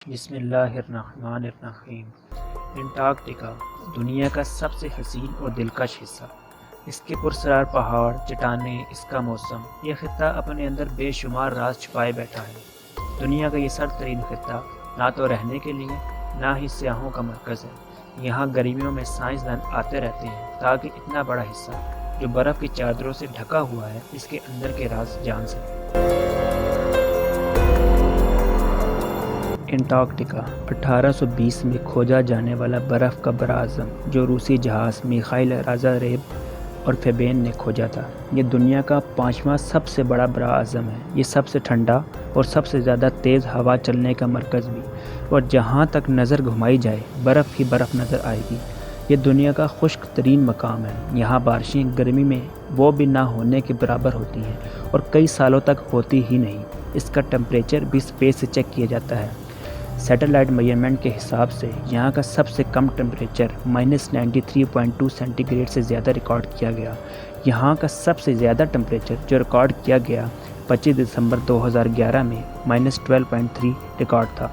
بسم اللہ الرحمن الرحیم۔ انٹارکٹیکا دنیا کا سب سے حسین اور دلکش حصہ، اس کے پراسرار پہاڑ، چٹانیں، اس کا موسم، یہ خطہ اپنے اندر بے شمار راز چھپائے بیٹھا ہے۔ دنیا کا یہ سرد ترین خطہ نہ تو رہنے کے لیے نہ ہی سیاحوں کا مرکز ہے۔ یہاں گرمیوں میں سائنسدان آتے رہتے ہیں تاکہ اتنا بڑا حصہ جو برف کی چادروں سے ڈھکا ہوا ہے اس کے اندر کے راز جان سکیں۔ انٹارکٹیکا 1820 میں کھوجا جانے والا برف کا براعظم جو روسی جہاز میخائیل رازاریب اور فیبین نے کھوجا تھا۔ یہ دنیا کا 5واں سب سے بڑا براعظم ہے۔ یہ سب سے ٹھنڈا اور سب سے زیادہ تیز ہوا چلنے کا مرکز بھی، اور جہاں تک نظر گھمائی جائے برف ہی برف نظر آئے گی۔ یہ دنیا کا خشک ترین مقام ہے۔ یہاں بارشیں گرمی میں وہ بھی نہ ہونے کے برابر ہوتی ہیں اور کئی سالوں تک ہوتی ہی نہیں۔ اس کا ٹمپریچر بھی اسپیس سے چیک کیا جاتا ہے۔ سیٹلائٹ میجرمنٹ کے حساب سے یہاں کا سب سے کم ٹمپریچر -93.2 سینٹی گریڈ سے زیادہ ریکارڈ کیا گیا۔ یہاں کا سب سے زیادہ ٹمپریچر جو ریکارڈ کیا گیا 25 دسمبر 2011 میں -12.3 ریکارڈ تھا۔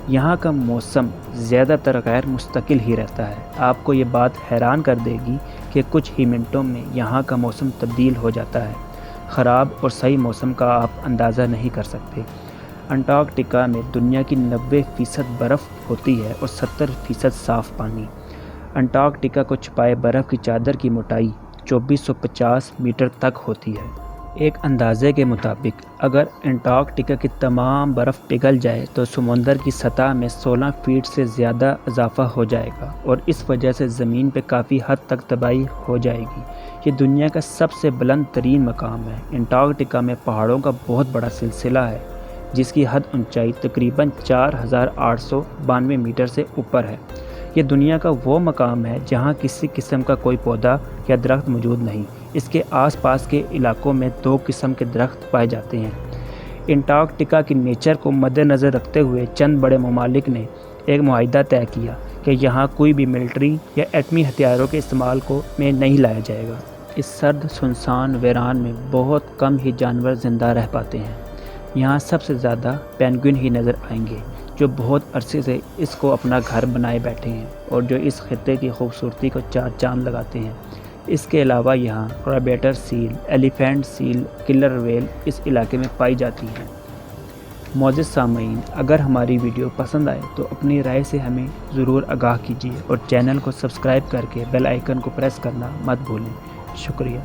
یہاں کا موسم زیادہ تر غیر مستقل ہی رہتا ہے۔ آپ کو یہ بات حیران کر دے گی کہ کچھ ہی منٹوں میں یہاں کا موسم تبدیل ہو جاتا ہے۔ خراب اور صحیح موسم کا آپ اندازہ نہیں کر سکتے۔ انٹارکٹیکا میں دنیا کی 90% برف ہوتی ہے اور 70% صاف پانی۔ انٹارکٹیکا کو چھپائے برف کی چادر کی موٹائی 2450 میٹر تک ہوتی ہے۔ ایک اندازے کے مطابق اگر انٹارکٹیکا کی تمام برف پگھل جائے تو سمندر کی سطح میں 16 فٹ سے زیادہ اضافہ ہو جائے گا اور اس وجہ سے زمین پہ کافی حد تک تباہی ہو جائے گی۔ یہ دنیا کا سب سے بلند ترین مقام ہے۔ انٹارکٹیکا میں پہاڑوں کا بہت بڑا سلسلہ ہے جس کی حد اونچائی تقریباً 4892 میٹر سے اوپر ہے۔ یہ دنیا کا وہ مقام ہے جہاں کسی قسم کا کوئی پودا یا درخت موجود نہیں۔ اس کے آس پاس کے علاقوں میں 2 قسم کے درخت پائے جاتے ہیں۔ انٹارکٹیکا کی نیچر کو مد نظر رکھتے ہوئے چند بڑے ممالک نے ایک معاہدہ طے کیا کہ یہاں کوئی بھی ملٹری یا ایٹمی ہتھیاروں کے استعمال میں نہیں لایا جائے گا۔ اس سرد سنسان ویران میں بہت کم ہی جانور زندہ رہ پاتے ہیں۔ یہاں سب سے زیادہ پینگوئن ہی نظر آئیں گے جو بہت عرصے سے اس کو اپنا گھر بنائے بیٹھے ہیں اور جو اس خطے کی خوبصورتی کو 4 چاند لگاتے ہیں۔ اس کے علاوہ یہاں crabeater seal, elephant seal, killer whale اس علاقے میں پائی جاتی ہیں۔ معزز سامعین، اگر ہماری ویڈیو پسند آئے تو اپنی رائے سے ہمیں ضرور آگاہ کیجیے اور چینل کو سبسکرائب کر کے بیل آئیکن کو پریس کرنا مت بھولیں۔ شکریہ۔